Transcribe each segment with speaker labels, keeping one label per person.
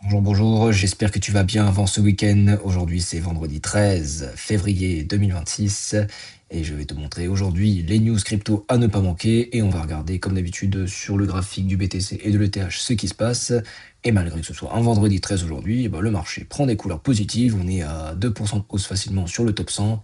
Speaker 1: Bonjour, bonjour, j'espère que tu vas bien avant ce week-end. Aujourd'hui, c'est vendredi 13 février 2026 et je vais te montrer aujourd'hui les news crypto à ne pas manquer et on va regarder comme d'habitude sur le graphique du BTC et de l'ETH ce qui se passe. Et malgré que ce soit un vendredi 13 aujourd'hui, eh ben, le marché prend des couleurs positives. On est à 2% de hausse facilement sur le top 100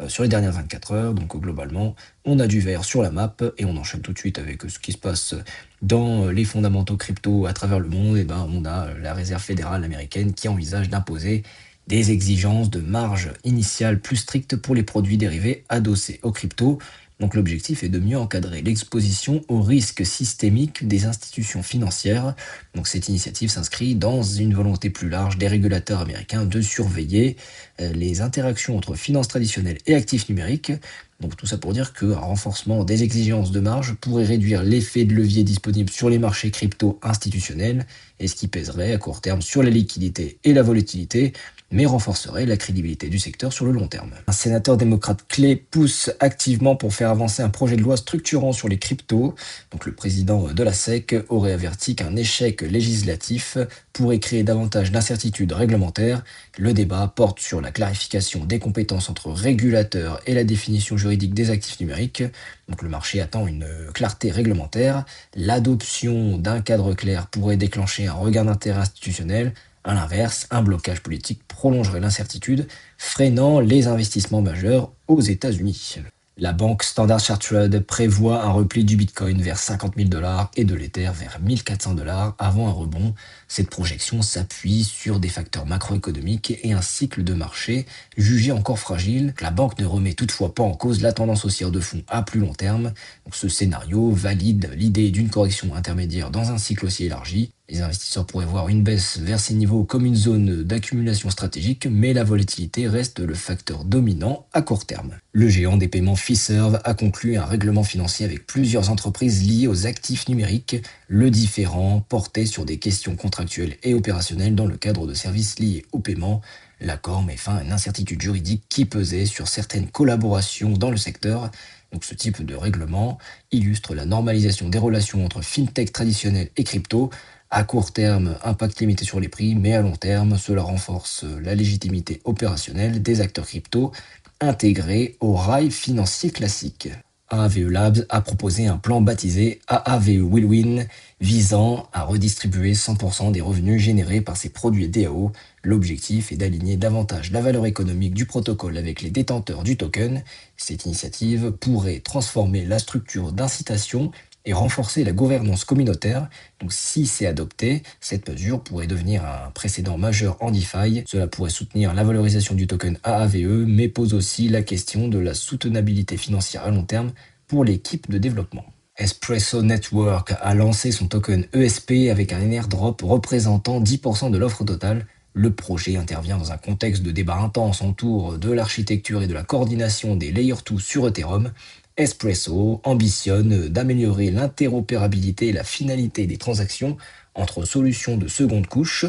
Speaker 1: sur les dernières 24 heures. Donc globalement, on a du vert sur la map et on enchaîne tout de suite avec ce qui se passe dans les fondamentaux crypto à travers le monde. Et ben, on a la Réserve fédérale américaine qui envisage d'imposer des exigences de marge initiale plus strictes pour les produits dérivés adossés aux cryptos. Donc l'objectif est de mieux encadrer l'exposition aux risques systémiques des institutions financières. Donc cette initiative s'inscrit dans une volonté plus large des régulateurs américains de surveiller les interactions entre finances traditionnelles et actifs numériques. Donc tout ça pour dire qu'un renforcement des exigences de marge pourrait réduire l'effet de levier disponible sur les marchés crypto institutionnels, et ce qui pèserait à court terme sur la liquidité et la volatilité, mais renforcerait la crédibilité du secteur sur le long terme. Un sénateur démocrate clé pousse activement pour faire avancer un projet de loi structurant sur les cryptos. Donc le président de la SEC aurait averti qu'un échec législatif pourrait créer davantage d'incertitudes réglementaires. Le débat porte sur la clarification des compétences entre régulateurs et la définition juridique des actifs numériques. Donc le marché attend une clarté réglementaire. L'adoption d'un cadre clair pourrait déclencher un regain d'intérêt institutionnel. À l'inverse, un blocage politique prolongerait l'incertitude, freinant les investissements majeurs aux États-Unis. La banque Standard Chartered prévoit un repli du Bitcoin vers 50 000 dollars et de l'Ether vers 1400 dollars avant un rebond. Cette projection s'appuie sur des facteurs macroéconomiques et un cycle de marché jugé encore fragile. La banque ne remet toutefois pas en cause la tendance haussière de fonds à plus long terme. Donc ce scénario valide l'idée d'une correction intermédiaire dans un cycle aussi élargi. Les investisseurs pourraient voir une baisse vers ces niveaux comme une zone d'accumulation stratégique, mais la volatilité reste le facteur dominant à court terme. Le géant des paiements Fiserv a conclu un règlement financier avec plusieurs entreprises liées aux actifs numériques. Le différend portait sur des questions contractuelles et opérationnelles dans le cadre de services liés au paiement. L'accord met fin à une incertitude juridique qui pesait sur certaines collaborations dans le secteur. Donc ce type de règlement illustre la normalisation des relations entre fintech traditionnelles et crypto. À court terme, impact limité sur les prix, mais à long terme, cela renforce la légitimité opérationnelle des acteurs crypto intégrés au rail financier classique. AAVE Labs a proposé un plan baptisé AAVE Will Win visant à redistribuer 100% des revenus générés par ces produits DAO. L'objectif est d'aligner davantage la valeur économique du protocole avec les détenteurs du token. Cette initiative pourrait transformer la structure d'incitation et renforcer la gouvernance communautaire. Donc si c'est adopté, cette mesure pourrait devenir un précédent majeur en DeFi. Cela pourrait soutenir la valorisation du token AAVE, mais pose aussi la question de la soutenabilité financière à long terme pour l'équipe de développement. Espresso Network a lancé son token ESP avec un airdrop représentant 10% de l'offre totale. Le projet intervient dans un contexte de débat intense autour de l'architecture et de la coordination des Layer 2 sur Ethereum. Espresso ambitionne d'améliorer l'interopérabilité et la finalité des transactions entre solutions de seconde couche.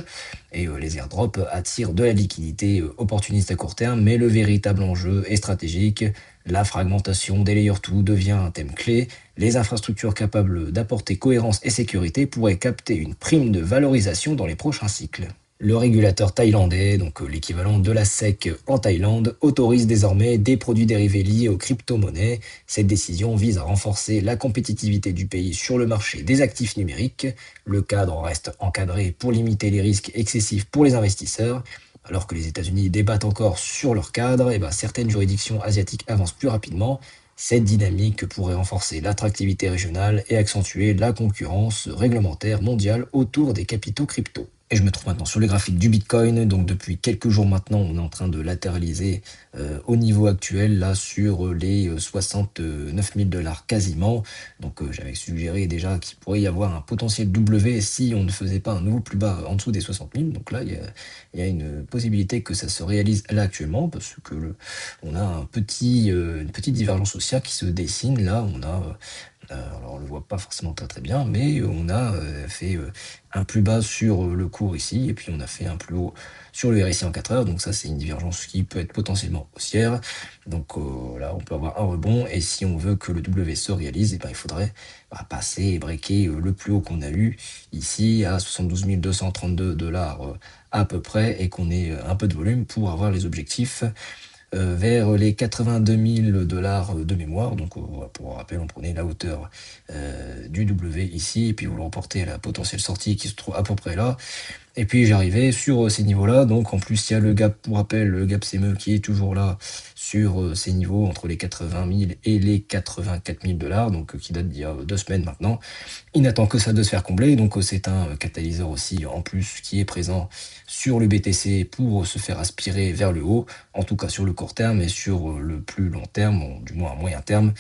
Speaker 1: Et les airdrops attirent de la liquidité opportuniste à court terme, mais le véritable enjeu est stratégique. La fragmentation des Layer 2 devient un thème clé. Les infrastructures capables d'apporter cohérence et sécurité pourraient capter une prime de valorisation dans les prochains cycles. Le régulateur thaïlandais, donc l'équivalent de la SEC en Thaïlande, autorise désormais des produits dérivés liés aux crypto-monnaies. Cette décision vise à renforcer la compétitivité du pays sur le marché des actifs numériques. Le cadre reste encadré pour limiter les risques excessifs pour les investisseurs. Alors que les États-Unis débattent encore sur leur cadre, et certaines juridictions asiatiques avancent plus rapidement. Cette dynamique pourrait renforcer l'attractivité régionale et accentuer la concurrence réglementaire mondiale autour des capitaux crypto. Et je me trouve maintenant sur le graphique du Bitcoin. Donc depuis quelques jours maintenant, on est en train de latéraliser au niveau actuel, là sur les 69 000 dollars quasiment. Donc j'avais suggéré déjà qu'il pourrait y avoir un potentiel W si on ne faisait pas un nouveau plus bas en dessous des 60 000. Donc là, il y a une possibilité que ça se réalise là actuellement parce que on a une petite divergence haussière qui se dessine. Là, on a Alors on le voit pas forcément très, très bien, mais on a, fait, un plus bas sur, le cours ici et puis on a fait un plus haut sur le RSI en 4 heures. Donc ça, c'est une divergence qui peut être potentiellement haussière. Donc, là, on peut avoir un rebond et si on veut que le W se réalise et ben, il faudrait, passer et breaker, le plus haut qu'on a eu ici à 72 232 à peu près et qu'on ait, un peu de volume pour avoir les objectifs vers les 82 000 de mémoire. Donc, voilà, pour rappel, on prenait la hauteur du W ici, et puis vous le reportez à la potentielle sortie qui se trouve à peu près là. Et puis j'arrivais sur ces niveaux-là. Donc en plus, il y a le gap, pour rappel, le gap CME qui est toujours là sur ces niveaux entre les 80 000 et les 84 000 donc qui date d'il y a 2 semaines maintenant. Il n'attend que ça de se faire combler. Donc c'est un catalyseur aussi en plus qui est présent sur le BTC pour se faire aspirer vers le haut, en tout cas sur le court terme et sur le plus long terme, ou du moins à moyen terme.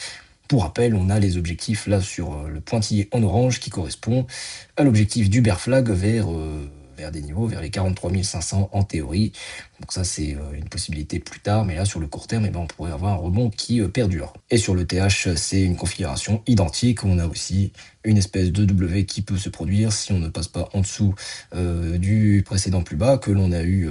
Speaker 1: Pour rappel, on a les objectifs là sur le pointillé en orange qui correspond à l'objectif du bear flag vers des niveaux, vers les 43 500 en théorie. Donc ça, c'est une possibilité plus tard, mais là, sur le court terme, on pourrait avoir un rebond qui perdure. Et sur le TH, c'est une configuration identique. On a aussi une espèce de W qui peut se produire si on ne passe pas en dessous du précédent plus bas que l'on a eu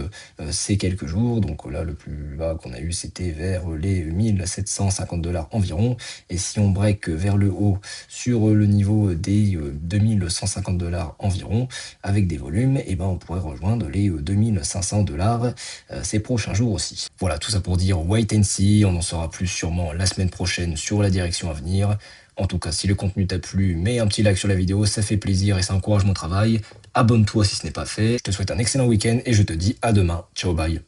Speaker 1: ces quelques jours. Donc là, le plus bas qu'on a eu, c'était vers les 1750 environ. Et si on break vers le haut sur le niveau des 2150 environ, avec des volumes, on pourrait rejoindre les 2500 ces prochains jours aussi. Voilà, tout ça pour dire wait and see. On en saura plus sûrement la semaine prochaine sur la direction à venir. En tout cas, si le contenu t'a plu, mets un petit like sur la vidéo, ça fait plaisir et ça encourage mon travail. Abonne-toi si ce n'est pas fait. Je te souhaite un excellent week-end et je te dis à demain. Ciao, bye.